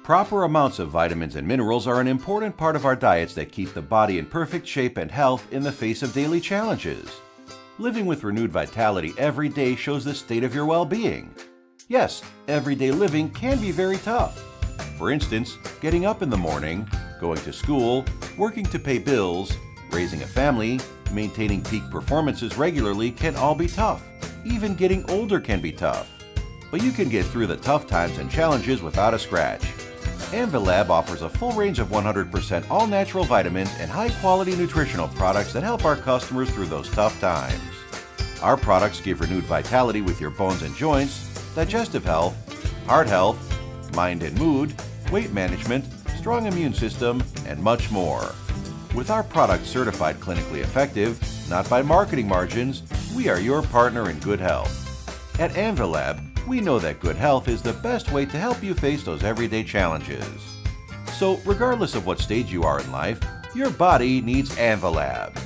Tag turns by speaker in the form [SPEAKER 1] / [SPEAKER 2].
[SPEAKER 1] Proper amounts of vitamins and minerals are an important part of our diets that keep the body in perfect shape and health in the face of daily challenges. Living with renewed vitality every day shows the state of your well-being. Yes, everyday living can be very tough. For instance, getting up in the morning, going to school, working to pay bills, raising a family, maintaining peak performances regularly can all be tough. Even getting older can be tough. But you can get through the tough times and challenges without a scratch. Amvilab offers a full range of 100% all-natural vitamins and high-quality nutritional products that help our customers through those tough times. Our products give renewed vitality with your bones and joints, digestive health, heart health, mind and mood, weight management, strong immune system, and much more. With our products certified clinically effective, not by marketing margins, we are your partner in good health. At Amvilab, we know that good health is the best way to help you face those everyday challenges. So, regardless of what stage you are in life, your body needs Amvilab.